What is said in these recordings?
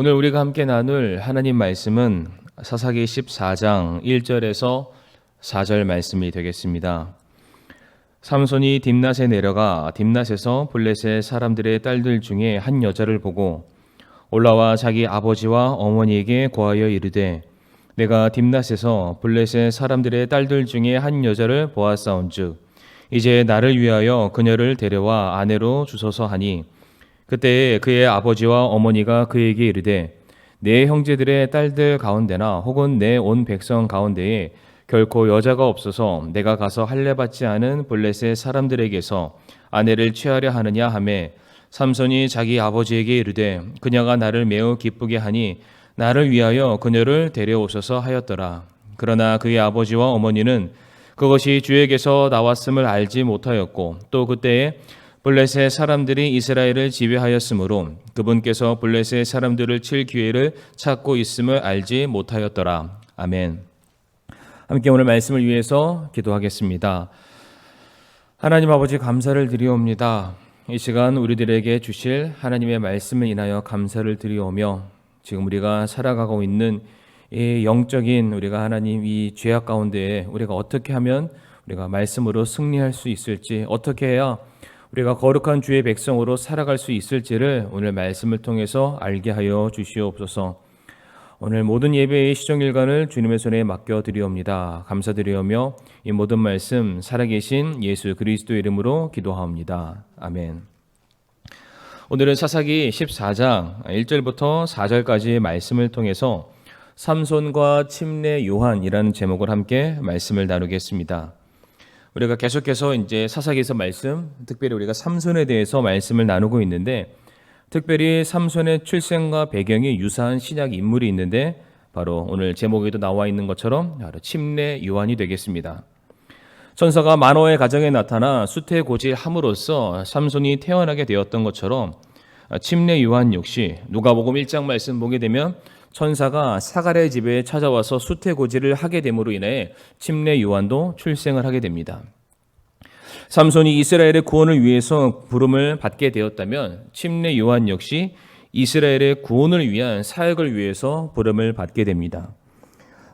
오늘 우리가 함께 나눌 하나님 말씀은 사사기 14장 1절에서 4절 말씀이 되겠습니다. 삼손이 딥낫에 내려가 딥낫에서 블레셋 사람들의 딸들 중에 한 여자를 보고 올라와 자기 아버지와 어머니에게 고하여 이르되 내가 딥낫에서 블레셋 사람들의 딸들 중에 한 여자를 보았사온즉 이제 나를 위하여 그녀를 데려와 아내로 주소서 하니 그때 그의 아버지와 어머니가 그에게 이르되 내 형제들의 딸들 가운데나 혹은 내 온 백성 가운데에 결코 여자가 없어서 내가 가서 할례받지 않은 블레셋 사람들에게서 아내를 취하려 하느냐 하매 삼손이 자기 아버지에게 이르되 그녀가 나를 매우 기쁘게 하니 나를 위하여 그녀를 데려오소서 하였더라. 그러나 그의 아버지와 어머니는 그것이 주에게서 나왔음을 알지 못하였고 또 그때에 블레셋 사람들이 이스라엘을 지배하였으므로 그분께서 블레셋 사람들을 칠 기회를 찾고 있음을 알지 못하였더라. 아멘. 함께 오늘 말씀을 위해서 기도하겠습니다. 하나님 아버지 감사를 드리옵니다. 이 시간 우리들에게 주실 하나님의 말씀을 인하여 감사를 드리오며 지금 우리가 살아가고 있는 이 영적인 우리가 하나님 이 죄악 가운데에 우리가 어떻게 하면 우리가 말씀으로 승리할 수 있을지, 어떻게 해야 우리가 거룩한 주의 백성으로 살아갈 수 있을지를 오늘 말씀을 통해서 알게 하여 주시옵소서. 오늘 모든 예배의 시정일관을 주님의 손에 맡겨드리옵니다. 감사드리오며 이 모든 말씀 살아계신 예수 그리스도의 이름으로 기도하옵니다. 아멘. 오늘은 사사기 14장 1절부터 4절까지의 말씀을 통해서 삼손과 침례 요한이라는 제목을 함께 말씀을 나누겠습니다. 우리가 계속해서 이제 사사기에서 말씀, 특별히 우리가 삼손에 대해서 말씀을 나누고 있는데 특별히 삼손의 출생과 배경이 유사한 신약 인물이 있는데 바로 오늘 제목에도 나와 있는 것처럼 바로 침례 요한이 되겠습니다. 천사가 마노아의 가정에 나타나 수태고지함으로써 삼손이 태어나게 되었던 것처럼 침례 요한 역시 누가복음 1장 말씀 보게 되면 천사가 사갈의 집에 찾아와서 수태고지를 하게 됨으로 인해 침례 요한도 출생을 하게 됩니다. 삼손이 이스라엘의 구원을 위해서 부름을 받게 되었다면 침례 요한 역시 이스라엘의 구원을 위한 사역을 위해서 부름을 받게 됩니다.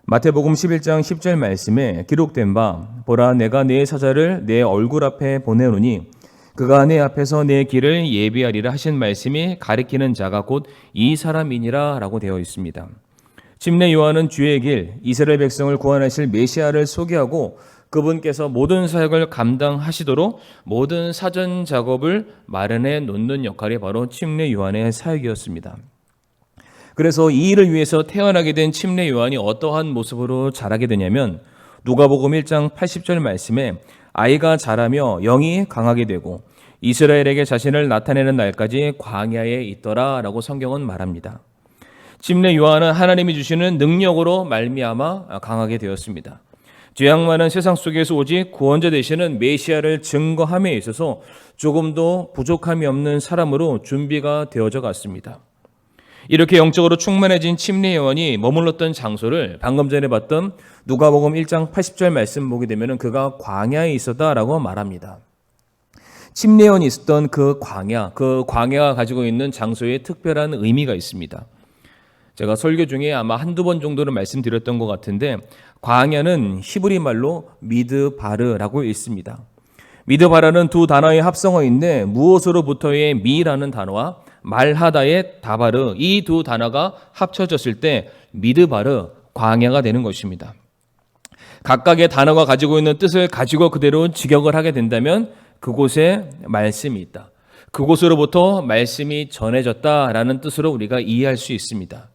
마태복음 11장 10절 말씀에 기록된 바 보라 내가 내 사자를 내 얼굴 앞에 보내노니 그가 내 앞에서 내 길을 예비하리라 하신 말씀이 가리키는 자가 곧 이 사람이니라 라고 되어 있습니다. 침례 요한은 주의 길, 이스라엘 백성을 구원하실 메시아를 소개하고 그분께서 모든 사역을 감당하시도록 모든 사전 작업을 마련해 놓는 역할이 바로 침례 요한의 사역이었습니다. 그래서 이 일을 위해서 태어나게 된 침례 요한이 어떠한 모습으로 자라게 되냐면 누가복음 1장 80절 말씀에 아이가 자라며 영이 강하게 되고 이스라엘에게 자신을 나타내는 날까지 광야에 있더라 라고 성경은 말합니다. 침례 요한은 하나님이 주시는 능력으로 말미암아 강하게 되었습니다. 죄악 많은 세상 속에서 오직 구원자 되시는 메시아를 증거함에 있어서 조금도 부족함이 없는 사람으로 준비가 되어져 갔습니다. 이렇게 영적으로 충만해진 침례 요한이 머물렀던 장소를 방금 전에 봤던 누가복음 1장 80절 말씀 보게 되면 그가 광야에 있었다라고 말합니다. 침례 요한이 있었던 그 광야가 가지고 있는 장소에 특별한 의미가 있습니다. 제가 설교 중에 아마 한두 번 정도는 말씀드렸던 것 같은데 광야는 히브리 말로 미드바르라고 있습니다. 미드바르는 두 단어의 합성어인데 무엇으로부터의 미라는 단어와 말하다의 다바르 이 두 단어가 합쳐졌을 때 미드바르 광야가 되는 것입니다. 각각의 단어가 가지고 있는 뜻을 가지고 그대로 직역을 하게 된다면 그곳에 말씀이 있다. 그곳으로부터 말씀이 전해졌다라는 뜻으로 우리가 이해할 수 있습니다.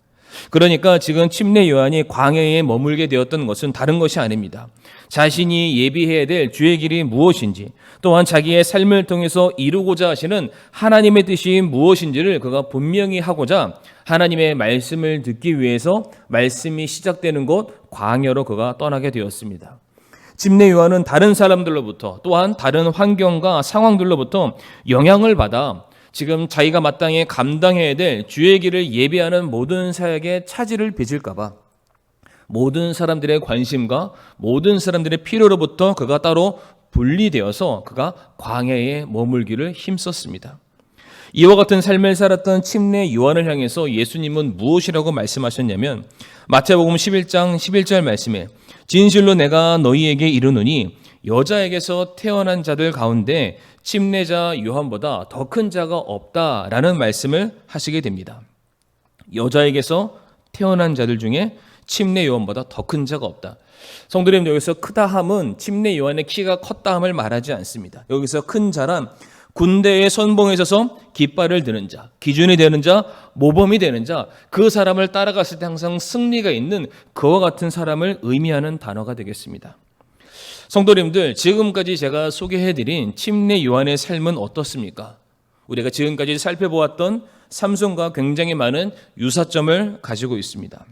그러니까 지금 침례 요한이 광야에 머물게 되었던 것은 다른 것이 아닙니다. 자신이 예비해야 될 주의 길이 무엇인지 또한 자기의 삶을 통해서 이루고자 하시는 하나님의 뜻이 무엇인지를 그가 분명히 하고자 하나님의 말씀을 듣기 위해서 말씀이 시작되는 곳 광야로 그가 떠나게 되었습니다. 침례 요한은 다른 사람들로부터 또한 다른 환경과 상황들로부터 영향을 받아 지금 자기가 마땅히 감당해야 될 주의 길을 예비하는 모든 사역에 차질을 빚을까 봐 모든 사람들의 관심과 모든 사람들의 필요로부터 그가 따로 분리되어서 그가 광야에 머물기를 힘썼습니다. 이와 같은 삶을 살았던 침례 요한을 향해서 예수님은 무엇이라고 말씀하셨냐면 마태복음 11장 11절 말씀에 진실로 내가 너희에게 이르노니 여자에게서 태어난 자들 가운데 침례자 요한보다 더 큰 자가 없다라는 말씀을 하시게 됩니다. 여자에게서 태어난 자들 중에 침례 요한보다 더 큰 자가 없다. 성도님, 여기서 크다 함은 침례 요한의 키가 컸다 함을 말하지 않습니다. 여기서 큰 자란 군대의 선봉에 서서 깃발을 드는 자, 기준이 되는 자, 모범이 되는 자, 그 사람을 따라갔을 때 항상 승리가 있는 그와 같은 사람을 의미하는 단어가 되겠습니다. 성도님들, 지금까지 제가 소개해드린 침례 요한의 삶은 어떻습니까? 우리가 지금까지 살펴보았던 삼손과 굉장히 많은 유사점을 가지고 있습니다.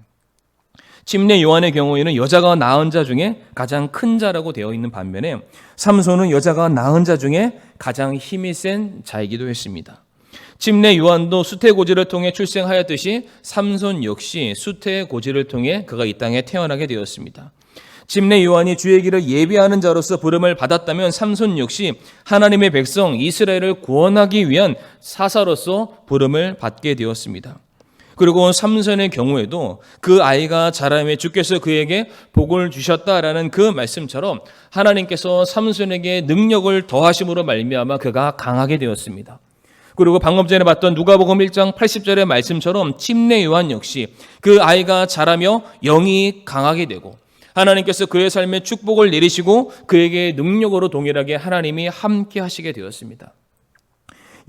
침례 요한의 경우에는 여자가 낳은 자 중에 가장 큰 자라고 되어 있는 반면에 삼손은 여자가 낳은 자 중에 가장 힘이 센 자이기도 했습니다. 침례 요한도 수태 고지를 통해 출생하였듯이 삼손 역시 수태 고지를 통해 그가 이 땅에 태어나게 되었습니다. 침례 요한이 주의 길을 예비하는 자로서 부름을 받았다면 삼손 역시 하나님의 백성 이스라엘을 구원하기 위한 사사로서 부름을 받게 되었습니다. 그리고 삼손의 경우에도 그 아이가 자라매 주께서 그에게 복을 주셨다라는 그 말씀처럼 하나님께서 삼손에게 능력을 더하심으로 말미암아 그가 강하게 되었습니다. 그리고 방금 전에 봤던 누가복음 1장 80절의 말씀처럼 침례 요한 역시 그 아이가 자라며 영이 강하게 되고 하나님께서 그의 삶에 축복을 내리시고 그에게 능력으로 동일하게 하나님이 함께 하시게 되었습니다.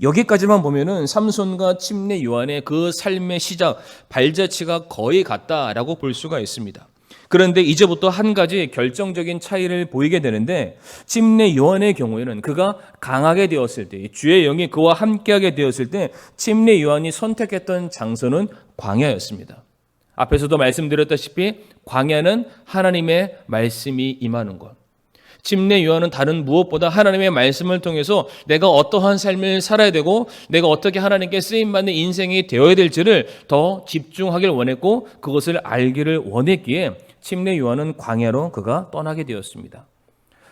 여기까지만 보면은 삼손과 침례 요한의 그 삶의 시작, 발자취가 거의 같다라고 볼 수가 있습니다. 그런데 이제부터 한 가지 결정적인 차이를 보이게 되는데 침례 요한의 경우에는 그가 강하게 되었을 때, 주의 영이 그와 함께하게 되었을 때 침례 요한이 선택했던 장소는 광야였습니다. 앞에서도 말씀드렸다시피 광야는 하나님의 말씀이 임하는 것. 침례 요한은 다른 무엇보다 하나님의 말씀을 통해서 내가 어떠한 삶을 살아야 되고 내가 어떻게 하나님께 쓰임받는 인생이 되어야 될지를 더 집중하길 원했고 그것을 알기를 원했기에 침례 요한은 광야로 그가 떠나게 되었습니다.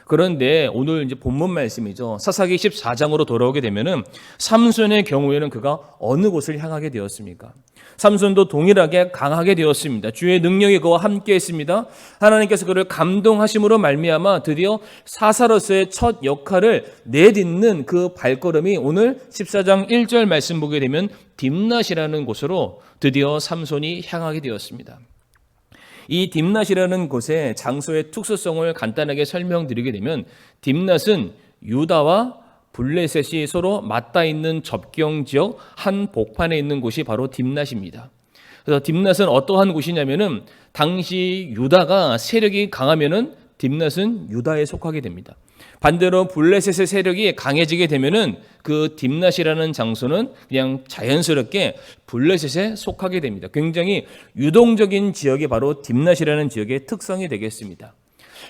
그런데 오늘 이제 본문 말씀이죠. 사사기 14장으로 돌아오게 되면은 삼손의 경우에는 그가 어느 곳을 향하게 되었습니까? 삼손도 동일하게 강하게 되었습니다. 주의 능력이 그와 함께 했습니다. 하나님께서 그를 감동하심으로 말미암아 드디어 사사로서의 첫 역할을 내딛는 그 발걸음이 오늘 14장 1절 말씀 보게 되면 딥낫이라는 곳으로 드디어 삼손이 향하게 되었습니다. 이 딥낫이라는 곳의 장소의 특수성을 간단하게 설명드리게 되면 딥낫은 유다와 블레셋이 서로 맞닿아 있는 접경 지역 한 복판에 있는 곳이 바로 딥낫입니다. 그래서 딥낫은 어떠한 곳이냐면은 당시 유다가 세력이 강하면은 딥낫은 유다에 속하게 됩니다. 반대로 블레셋의 세력이 강해지게 되면은 그 딥낫이라는 장소는 그냥 자연스럽게 블레셋에 속하게 됩니다. 굉장히 유동적인 지역이 바로 딥낫이라는 지역의 특성이 되겠습니다.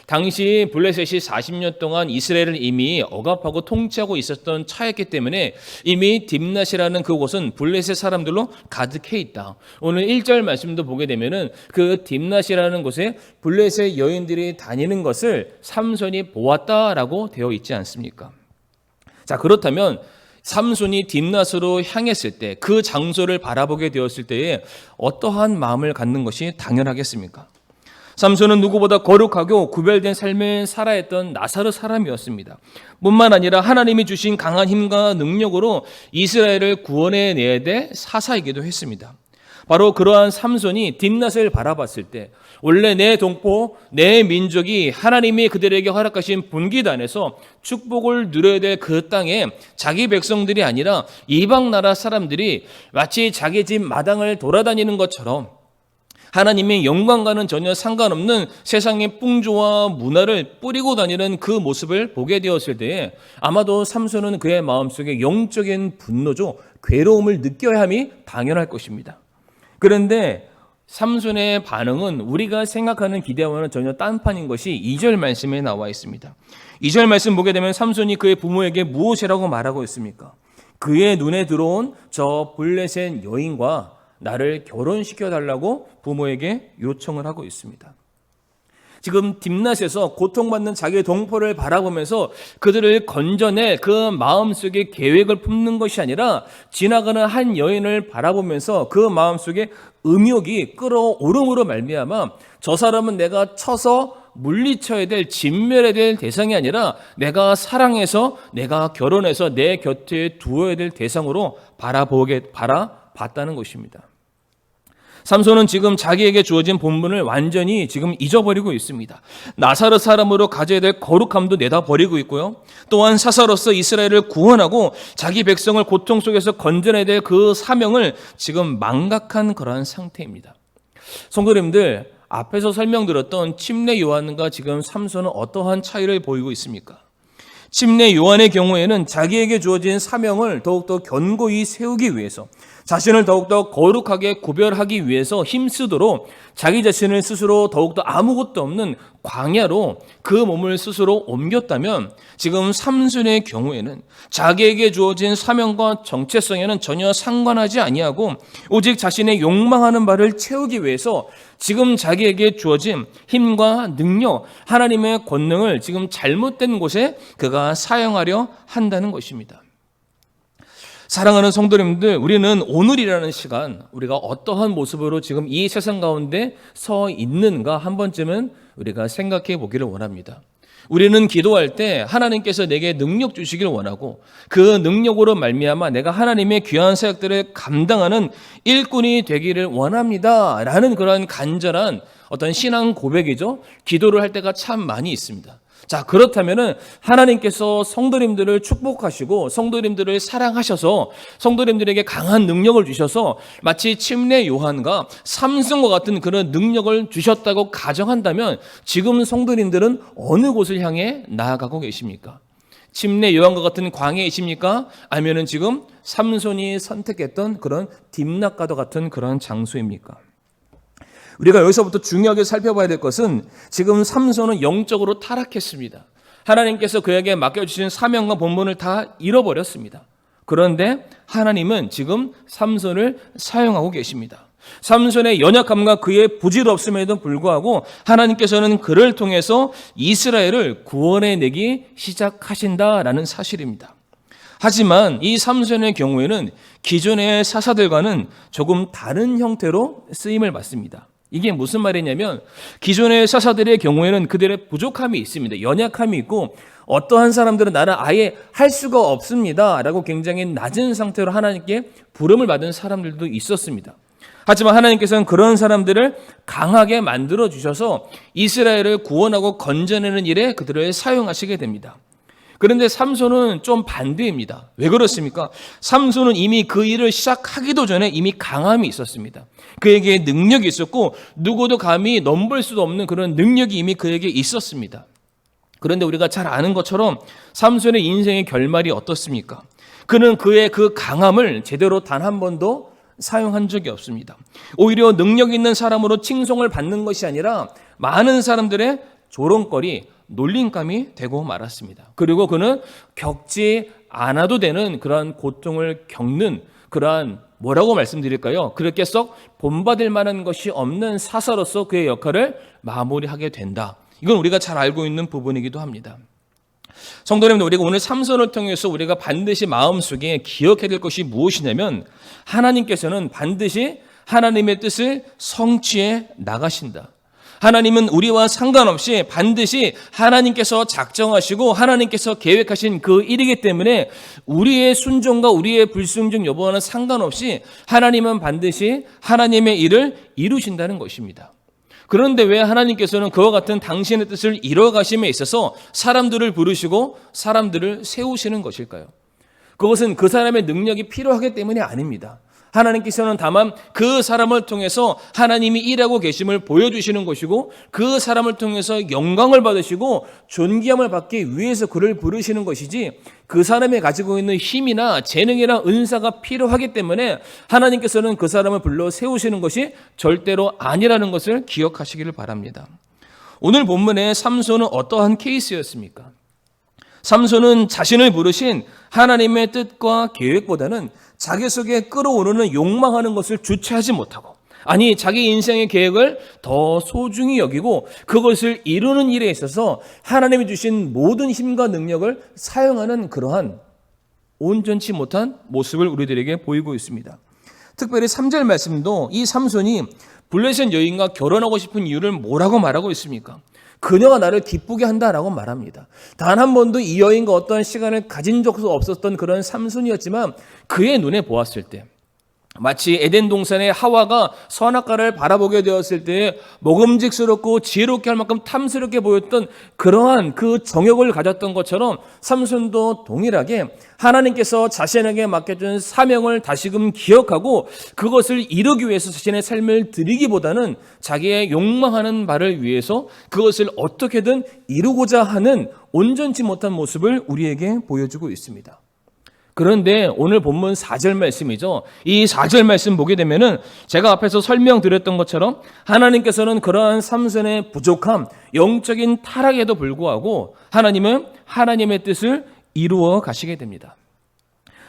당시 블레셋이 40년 동안 이스라엘을 이미 억압하고 통치하고 있었던 차였기 때문에 이미 딥낫이라는 그곳은 블레셋 사람들로 가득해 있다. 오늘 1절 말씀도 보게 되면은 그 딥낫이라는 곳에 블레셋 여인들이 다니는 것을 삼손이 보았다라고 되어 있지 않습니까? 자, 그렇다면 삼손이 딥낫으로 향했을 때 그 장소를 바라보게 되었을 때에 어떠한 마음을 갖는 것이 당연하겠습니까? 삼손은 누구보다 거룩하고 구별된 삶을 살아야 했던 나사렛 사람이었습니다. 뿐만 아니라 하나님이 주신 강한 힘과 능력으로 이스라엘을 구원해내야 될 사사이기도 했습니다. 바로 그러한 삼손이 딥낫을 바라봤을 때 원래 내 동포, 내 민족이 하나님이 그들에게 허락하신 분기단에서 축복을 누려야 될 그 땅에 자기 백성들이 아니라 이방 나라 사람들이 마치 자기 집 마당을 돌아다니는 것처럼 하나님의 영광과는 전혀 상관없는 세상의 풍조와 문화를 뿌리고 다니는 그 모습을 보게 되었을 때에 아마도 삼손은 그의 마음속에 영적인 분노죠. 괴로움을 느껴야 함이 당연할 것입니다. 그런데 삼손의 반응은 우리가 생각하는 기대와는 전혀 딴판인 것이 2절 말씀에 나와 있습니다. 2절 말씀 보게 되면 삼손이 그의 부모에게 무엇이라고 말하고 있습니까? 그의 눈에 들어온 저 블레셋 여인과 나를 결혼시켜 달라고 부모에게 요청을 하고 있습니다. 지금 딥낫에서 고통받는 자기의 동포를 바라보면서 그들을 건져낼 그 마음속에 계획을 품는 것이 아니라 지나가는 한 여인을 바라보면서 그 마음속에 음욕이 끌어오름으로 말미암아 저 사람은 내가 쳐서 물리쳐야 될, 진멸해야 될 대상이 아니라 내가 사랑해서, 내가 결혼해서 내 곁에 두어야 될 대상으로 바라봤다는 것입니다. 삼손은 지금 자기에게 주어진 본분을 완전히 지금 잊어버리고 있습니다. 나사렛 사람으로 가져야 될 거룩함도 내다버리고 있고요. 또한 사사로서 이스라엘을 구원하고 자기 백성을 고통 속에서 건져내야 될 그 사명을 지금 망각한 그러한 상태입니다. 성도님들, 앞에서 설명드렸던 침례 요한과 지금 삼손은 어떠한 차이를 보이고 있습니까? 침례 요한의 경우에는 자기에게 주어진 사명을 더욱더 견고히 세우기 위해서, 자신을 더욱더 거룩하게 구별하기 위해서 힘쓰도록 자기 자신을 스스로 더욱더 아무것도 없는 광야로 그 몸을 스스로 옮겼다면, 지금 삼손의 경우에는 자기에게 주어진 사명과 정체성에는 전혀 상관하지 아니하고 오직 자신의 욕망하는 바를 채우기 위해서 지금 자기에게 주어진 힘과 능력, 하나님의 권능을 지금 잘못된 곳에 그가 사용하려 한다는 것입니다. 사랑하는 성도님들, 우리는 오늘이라는 시간, 우리가 어떠한 모습으로 지금 이 세상 가운데 서 있는가 한 번쯤은 우리가 생각해 보기를 원합니다. 우리는 기도할 때 하나님께서 내게 능력 주시길 원하고 그 능력으로 말미암아 내가 하나님의 귀한 사역들을 감당하는 일꾼이 되기를 원합니다 라는 그런 간절한 어떤 신앙 고백이죠. 기도를 할 때가 참 많이 있습니다. 자, 그렇다면은 하나님께서 성도님들을 축복하시고 성도님들을 사랑하셔서 성도님들에게 강한 능력을 주셔서 마치 침례 요한과 삼손과 같은 그런 능력을 주셨다고 가정한다면 지금 성도님들은 어느 곳을 향해 나아가고 계십니까? 침례 요한과 같은 광야이십니까? 아니면은 지금 삼손이 선택했던 그런 딥낫과도 같은 그런 장소입니까? 우리가 여기서부터 중요하게 살펴봐야 될 것은 지금 삼손은 영적으로 타락했습니다. 하나님께서 그에게 맡겨주신 사명과 본분을 다 잃어버렸습니다. 그런데 하나님은 지금 삼손을 사용하고 계십니다. 삼손의 연약함과 그의 부질없음에도 불구하고 하나님께서는 그를 통해서 이스라엘을 구원해내기 시작하신다라는 사실입니다. 하지만 이 삼손의 경우에는 기존의 사사들과는 조금 다른 형태로 쓰임을 받습니다. 이게 무슨 말이냐면 기존의 사사들의 경우에는 그들의 부족함이 있습니다. 연약함이 있고 어떠한 사람들은 나는 아예 할 수가 없습니다 라고 굉장히 낮은 상태로 하나님께 부름을 받은 사람들도 있었습니다. 하지만 하나님께서는 그런 사람들을 강하게 만들어 주셔서 이스라엘을 구원하고 건져내는 일에 그들을 사용하시게 됩니다. 그런데 삼손은 좀 반대입니다. 왜 그렇습니까? 삼손은 이미 그 일을 시작하기도 전에 이미 강함이 있었습니다. 그에게 능력이 있었고 누구도 감히 넘볼 수도 없는 그런 능력이 이미 그에게 있었습니다. 그런데 우리가 잘 아는 것처럼 삼손의 인생의 결말이 어떻습니까? 그는 그의 그 강함을 제대로 단 한 번도 사용한 적이 없습니다. 오히려 능력 있는 사람으로 칭송을 받는 것이 아니라 많은 사람들의 조롱거리, 놀림감이 되고 말았습니다. 그리고 그는 겪지 않아도 되는 그러한 고통을 겪는 그러한 뭐라고 말씀드릴까요? 그렇게 썩 본받을 만한 것이 없는 사사로서 그의 역할을 마무리하게 된다. 이건 우리가 잘 알고 있는 부분이기도 합니다. 성도님들, 우리가 오늘 삼손을 통해서 우리가 반드시 마음속에 기억해야 될 것이 무엇이냐면 하나님께서는 반드시 하나님의 뜻을 성취해 나가신다. 하나님은 우리와 상관없이 반드시 하나님께서 작정하시고 하나님께서 계획하신 그 일이기 때문에 우리의 순종과 우리의 불순종 여부와는 상관없이 하나님은 반드시 하나님의 일을 이루신다는 것입니다. 그런데 왜 하나님께서는 그와 같은 당신의 뜻을 이뤄가심에 있어서 사람들을 부르시고 사람들을 세우시는 것일까요? 그것은 그 사람의 능력이 필요하기 때문이 아닙니다. 하나님께서는 다만 그 사람을 통해서 하나님이 일하고 계심을 보여주시는 것이고 그 사람을 통해서 영광을 받으시고 존귀함을 받기 위해서 그를 부르시는 것이지 그 사람이 가지고 있는 힘이나 재능이나 은사가 필요하기 때문에 하나님께서는 그 사람을 불러 세우시는 것이 절대로 아니라는 것을 기억하시기를 바랍니다. 오늘 본문의 삼손은 어떠한 케이스였습니까? 삼손은 자신을 부르신 하나님의 뜻과 계획보다는 자기 속에 끌어오르는 욕망하는 것을 주체하지 못하고 아니, 자기 인생의 계획을 더 소중히 여기고 그것을 이루는 일에 있어서 하나님이 주신 모든 힘과 능력을 사용하는 그러한 온전치 못한 모습을 우리들에게 보이고 있습니다. 특별히 3절 말씀도 이 삼손이 블레셋 여인과 결혼하고 싶은 이유를 뭐라고 말하고 있습니까? 그녀가 나를 기쁘게 한다라고 말합니다. 단 한 번도 이 여인과 어떠한 시간을 가진 적도 없었던 그런 삼손이었지만 그의 눈에 보았을 때 마치 에덴 동산의 하와가 선악과를 바라보게 되었을 때 먹음직스럽고 지혜롭게 할 만큼 탐스럽게 보였던 그러한 그 정욕을 가졌던 것처럼 삼손도 동일하게 하나님께서 자신에게 맡겨준 사명을 다시금 기억하고 그것을 이루기 위해서 자신의 삶을 드리기보다는 자기의 욕망하는 바를 위해서 그것을 어떻게든 이루고자 하는 온전치 못한 모습을 우리에게 보여주고 있습니다. 그런데 오늘 본문 4절 말씀이죠. 이 4절 말씀 보게 되면은 제가 앞에서 설명드렸던 것처럼 하나님께서는 그러한 삼손의 부족함, 영적인 타락에도 불구하고 하나님은 하나님의 뜻을 이루어 가시게 됩니다.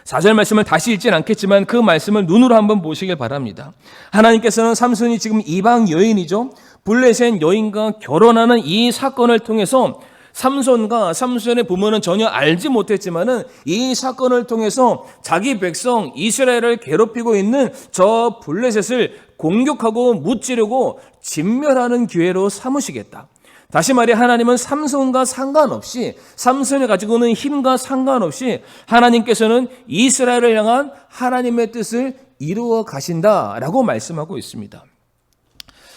4절 말씀을 다시 읽진 않겠지만 그 말씀을 눈으로 한번 보시길 바랍니다. 하나님께서는 삼손이 지금 이방 여인이죠. 블레셋 여인과 결혼하는 이 사건을 통해서 삼손과 삼손의 부모는 전혀 알지 못했지만은 이 사건을 통해서 자기 백성 이스라엘을 괴롭히고 있는 저 블레셋을 공격하고 무찌르고 진멸하는 기회로 삼으시겠다. 다시 말해 하나님은 삼손과 상관없이 삼손이 가지고 있는 힘과 상관없이 하나님께서는 이스라엘을 향한 하나님의 뜻을 이루어 가신다라고 말씀하고 있습니다.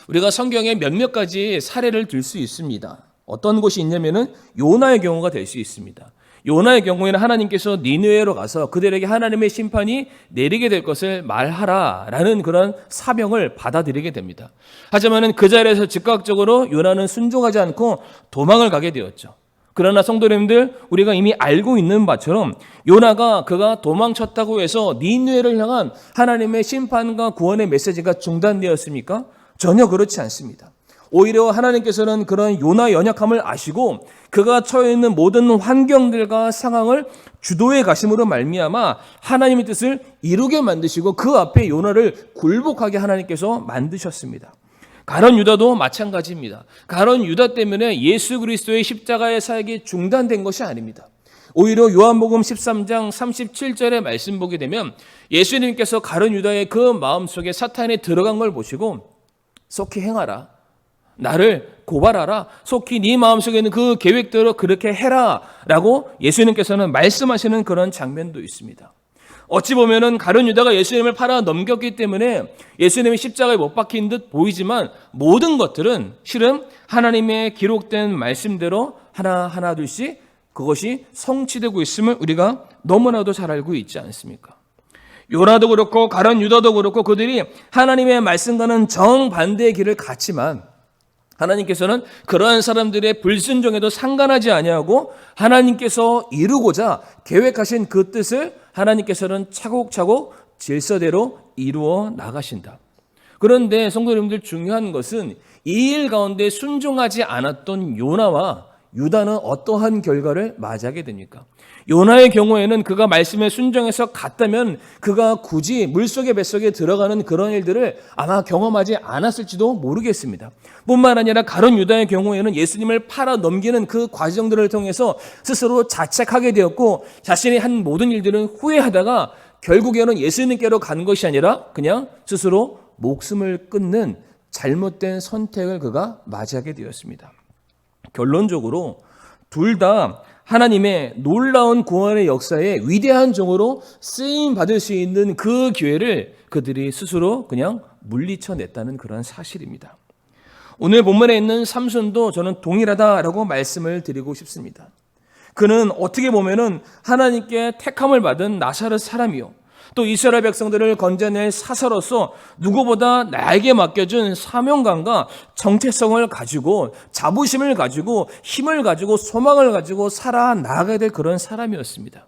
우리가 성경에 몇몇 가지 사례를 들 수 있습니다. 어떤 곳이 있냐면은 요나의 경우가 될 수 있습니다. 요나의 경우에는 하나님께서 니느웨로 가서 그들에게 하나님의 심판이 내리게 될 것을 말하라라는 그런 사명을 받아들이게 됩니다. 하지만은 그 자리에서 즉각적으로 요나는 순종하지 않고 도망을 가게 되었죠. 그러나 성도님들, 우리가 이미 알고 있는 바처럼 요나가 그가 도망쳤다고 해서 니느웨를 향한 하나님의 심판과 구원의 메시지가 중단되었습니까? 전혀 그렇지 않습니다. 오히려 하나님께서는 그런 요나의 연약함을 아시고 그가 처해 있는 모든 환경들과 상황을 주도해 가심으로 말미암아 하나님의 뜻을 이루게 만드시고 그 앞에 요나를 굴복하게 하나님께서 만드셨습니다. 가룟 유다도 마찬가지입니다. 가룟 유다 때문에 예수 그리스도의 십자가의 사역이 중단된 것이 아닙니다. 오히려 요한복음 13장 37절의 말씀 보게 되면 예수님께서 가룟 유다의 그 마음속에 사탄이 들어간 걸 보시고 속히 행하라, 나를 고발하라, 속히 네 마음속에 있는 그 계획대로 그렇게 해라 라고 예수님께서는 말씀하시는 그런 장면도 있습니다. 어찌 보면은 가룟 유다가 예수님을 팔아 넘겼기 때문에 예수님이 십자가에 못 박힌 듯 보이지만 모든 것들은 실은 하나님의 기록된 말씀대로 하나하나 둘씩 그것이 성취되고 있음을 우리가 너무나도 잘 알고 있지 않습니까? 요나도 그렇고 가룟 유다도 그렇고 그들이 하나님의 말씀과는 정반대의 길을 갔지만 하나님께서는 그러한 사람들의 불순종에도 상관하지 아니하고 하나님께서 이루고자 계획하신 그 뜻을 하나님께서는 차곡차곡 질서대로 이루어 나가신다. 그런데 성도님들, 중요한 것은 이 일 가운데 순종하지 않았던 요나와 유다는 어떠한 결과를 맞이하게 됩니까? 요나의 경우에는 그가 말씀에 순종해서 갔다면 그가 굳이 물속에 뱃속에 들어가는 그런 일들을 아마 경험하지 않았을지도 모르겠습니다. 뿐만 아니라 가룟 유다의 경우에는 예수님을 팔아 넘기는 그 과정들을 통해서 스스로 자책하게 되었고 자신이 한 모든 일들은 후회하다가 결국에는 예수님께로 간 것이 아니라 그냥 스스로 목숨을 끊는 잘못된 선택을 그가 맞이하게 되었습니다. 결론적으로 둘 다 하나님의 놀라운 구원의 역사에 위대한 종으로 쓰임 받을 수 있는 그 기회를 그들이 스스로 그냥 물리쳐냈다는 그런 사실입니다. 오늘 본문에 있는 삼손도 저는 동일하다라고 말씀을 드리고 싶습니다. 그는 어떻게 보면은 하나님께 택함을 받은 나사렛 사람이요, 또 이스라엘 백성들을 건져낼 사사로서 누구보다 나에게 맡겨준 사명감과 정체성을 가지고 자부심을 가지고 힘을 가지고 소망을 가지고 살아나가야 될 그런 사람이었습니다.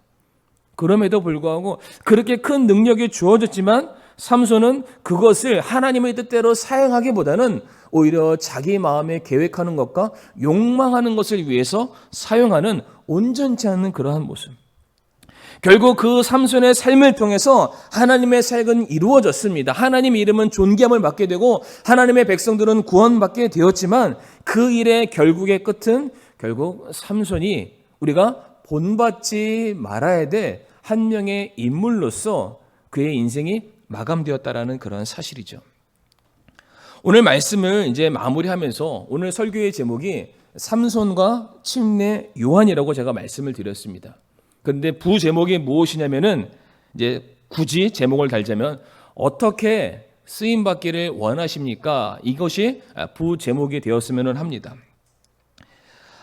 그럼에도 불구하고 그렇게 큰 능력이 주어졌지만 삼손은 그것을 하나님의 뜻대로 사용하기보다는 오히려 자기 마음에 계획하는 것과 욕망하는 것을 위해서 사용하는 온전치 않은 그러한 모습. 결국 그 삼손의 삶을 통해서 하나님의 사역은 이루어졌습니다. 하나님 이름은 존귀함을 받게 되고 하나님의 백성들은 구원받게 되었지만 그 일의 결국의 끝은 결국 삼손이 우리가 본받지 말아야 될 한 명의 인물로서 그의 인생이 마감되었다라는 그런 사실이죠. 오늘 말씀을 이제 마무리하면서 오늘 설교의 제목이 삼손과 침례 요한이라고 제가 말씀을 드렸습니다. 그런데 부제목이 무엇이냐면은 이제 굳이 제목을 달자면 어떻게 쓰임 받기를 원하십니까? 이것이 부제목이 되었으면 합니다.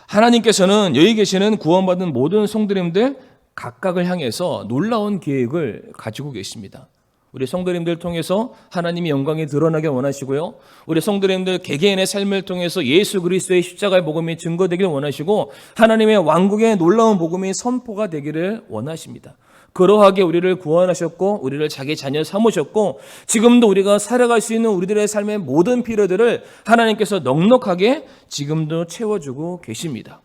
하나님께서는 여기 계시는 구원받은 모든 성도님들 각각을 향해서 놀라운 계획을 가지고 계십니다. 우리 성도님들 통해서 하나님의 영광이 드러나게 원하시고요. 우리 성도님들 개개인의 삶을 통해서 예수 그리스도의 십자가의 복음이 증거되기를 원하시고 하나님의 왕국의 놀라운 복음이 선포가 되기를 원하십니다. 그러하게 우리를 구원하셨고 우리를 자기 자녀 삼으셨고 지금도 우리가 살아갈 수 있는 우리들의 삶의 모든 필요들을 하나님께서 넉넉하게 지금도 채워주고 계십니다.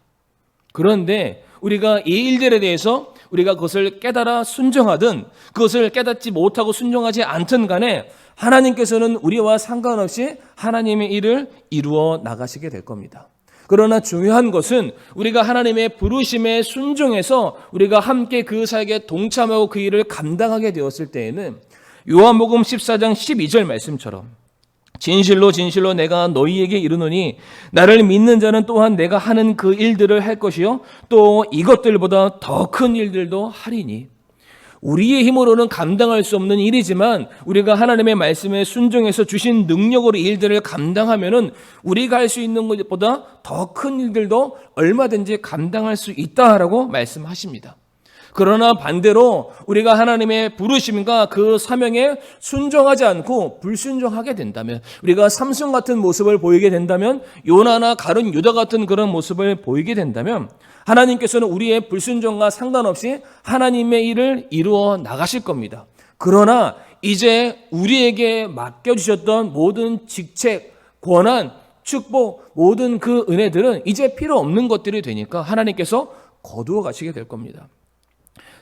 그런데 우리가 이 일들에 대해서 우리가 그것을 깨달아 순종하든 그것을 깨닫지 못하고 순종하지 않든 간에 하나님께서는 우리와 상관없이 하나님의 일을 이루어 나가시게 될 겁니다. 그러나 중요한 것은 우리가 하나님의 부르심에 순종해서 우리가 함께 그 사역에 동참하고 그 일을 감당하게 되었을 때에는 요한복음 14장 12절 말씀처럼 진실로 진실로 내가 너희에게 이르노니 나를 믿는 자는 또한 내가 하는 그 일들을 할 것이요 또 이것들보다 더 큰 일들도 하리니. 우리의 힘으로는 감당할 수 없는 일이지만 우리가 하나님의 말씀에 순종해서 주신 능력으로 일들을 감당하면은 우리가 할 수 있는 것보다 더 큰 일들도 얼마든지 감당할 수 있다라고 말씀하십니다. 그러나 반대로 우리가 하나님의 부르심과 그 사명에 순종하지 않고 불순종하게 된다면 우리가 삼손 같은 모습을 보이게 된다면 요나나 가룟 유다 같은 그런 모습을 보이게 된다면 하나님께서는 우리의 불순종과 상관없이 하나님의 일을 이루어 나가실 겁니다. 그러나 이제 우리에게 맡겨주셨던 모든 직책, 권한, 축복, 모든 그 은혜들은 이제 필요 없는 것들이 되니까 하나님께서 거두어 가시게 될 겁니다.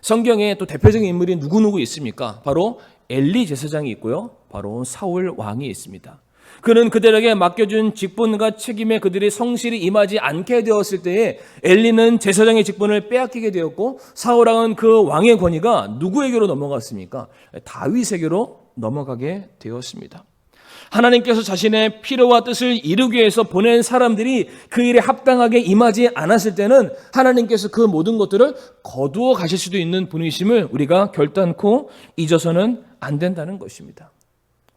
성경에 또 대표적인 인물이 누구누구 있습니까? 바로 엘리 제사장이 있고요. 바로 사울 왕이 있습니다. 그는 그들에게 맡겨준 직분과 책임에 그들이 성실히 임하지 않게 되었을 때에 엘리는 제사장의 직분을 빼앗기게 되었고 사울 왕은 그 왕의 권위가 누구에게로 넘어갔습니까? 다윗에게로 넘어가게 되었습니다. 하나님께서 자신의 필요와 뜻을 이루기 위해서 보낸 사람들이 그 일에 합당하게 임하지 않았을 때는 하나님께서 그 모든 것들을 거두어 가실 수도 있는 분이심을 우리가 결단코 잊어서는 안 된다는 것입니다.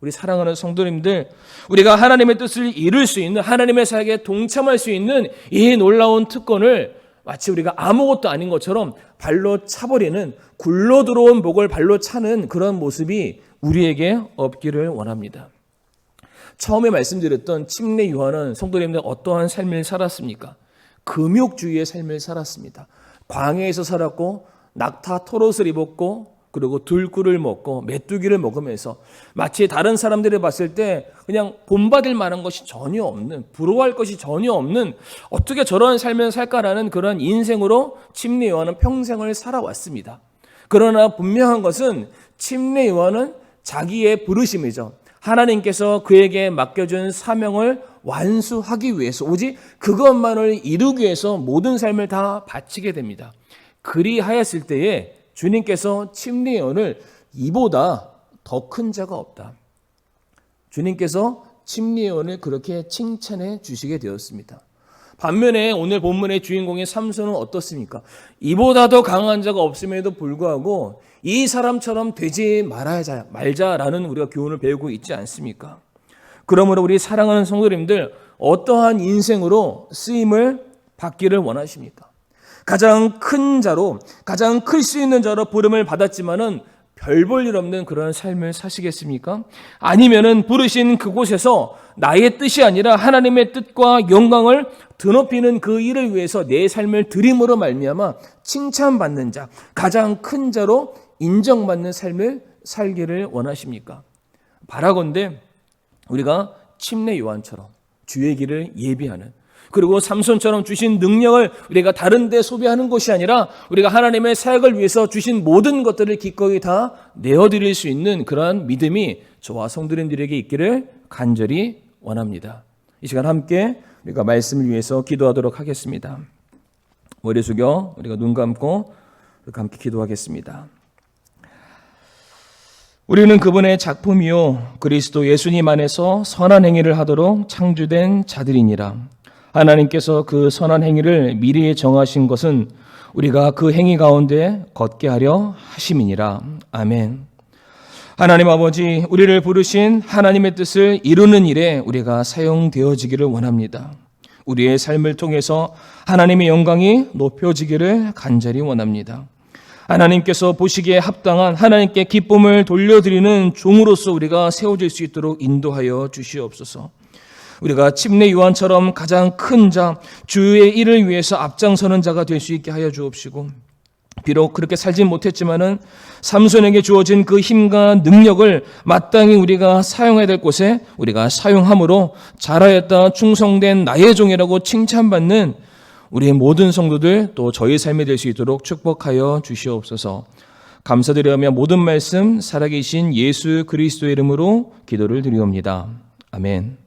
우리 사랑하는 성도님들, 우리가 하나님의 뜻을 이룰 수 있는 하나님의 사역에 동참할 수 있는 이 놀라운 특권을 마치 우리가 아무것도 아닌 것처럼 발로 차버리는 굴러 들어온 목을 발로 차는 그런 모습이 우리에게 없기를 원합니다. 처음에 말씀드렸던 침례 요한은 성도님들 어떠한 삶을 살았습니까? 금욕주의의 삶을 살았습니다. 광야에서 살았고 낙타 털옷을 입었고 그리고 들꿀을 먹고 메뚜기를 먹으면서 마치 다른 사람들이 봤을 때 그냥 본받을 만한 것이 전혀 없는, 부러워할 것이 전혀 없는 어떻게 저런 삶을 살까라는 그런 인생으로 침례 요한은 평생을 살아왔습니다. 그러나 분명한 것은 침례 요한은 자기의 부르심이죠. 하나님께서 그에게 맡겨준 사명을 완수하기 위해서 오직 그것만을 이루기 위해서 모든 삶을 다 바치게 됩니다. 그리하였을 때에 주님께서 침례 요한을 이보다 더 큰 자가 없다. 주님께서 침례 요한을 그렇게 칭찬해 주시게 되었습니다. 반면에 오늘 본문의 주인공인 삼손은 어떻습니까? 이보다 더 강한 자가 없음에도 불구하고 이 사람처럼 되지 말자라는 우리가 교훈을 배우고 있지 않습니까? 그러므로 우리 사랑하는 성도님들 어떠한 인생으로 쓰임을 받기를 원하십니까? 가장 큰 자로, 가장 클 수 있는 자로 부름을 받았지만은 별 볼 일 없는 그런 삶을 사시겠습니까? 아니면은 부르신 그곳에서 나의 뜻이 아니라 하나님의 뜻과 영광을 드높이는 그 일을 위해서 내 삶을 드림으로 말미암아 칭찬받는 자, 가장 큰 자로 인정받는 삶을 살기를 원하십니까? 바라건대 우리가 침례 요한처럼 주의 길을 예비하는, 그리고 삼손처럼 주신 능력을 우리가 다른 데 소비하는 것이 아니라 우리가 하나님의 사역을 위해서 주신 모든 것들을 기꺼이 다 내어드릴 수 있는 그러한 믿음이 저와 성도님들에게 있기를 간절히 원합니다. 이 시간 함께 우리가 말씀을 위해서 기도하도록 하겠습니다. 머리 숙여 우리가 눈 감고 함께 기도하겠습니다. 우리는 그분의 작품이요 그리스도 예수님 안에서 선한 행위를 하도록 창조된 자들이니라. 하나님께서 그 선한 행위를 미리 정하신 것은 우리가 그 행위 가운데 걷게 하려 하심이니라. 아멘. 하나님 아버지, 우리를 부르신 하나님의 뜻을 이루는 일에 우리가 사용되어지기를 원합니다. 우리의 삶을 통해서 하나님의 영광이 높여지기를 간절히 원합니다. 하나님께서 보시기에 합당한 하나님께 기쁨을 돌려드리는 종으로서 우리가 세워질 수 있도록 인도하여 주시옵소서. 우리가 침례 요한처럼 가장 큰 자, 주의 일을 위해서 앞장서는 자가 될 수 있게 하여 주옵시고, 비록 그렇게 살진 못했지만은 삼손에게 주어진 그 힘과 능력을 마땅히 우리가 사용해야 될 곳에 우리가 사용함으로 잘하였다, 충성된 나의 종이라고 칭찬받는 우리의 모든 성도들 또 저희 삶이 될 수 있도록 축복하여 주시옵소서. 감사드리며 모든 말씀 살아계신 예수 그리스도의 이름으로 기도를 드리옵니다. 아멘.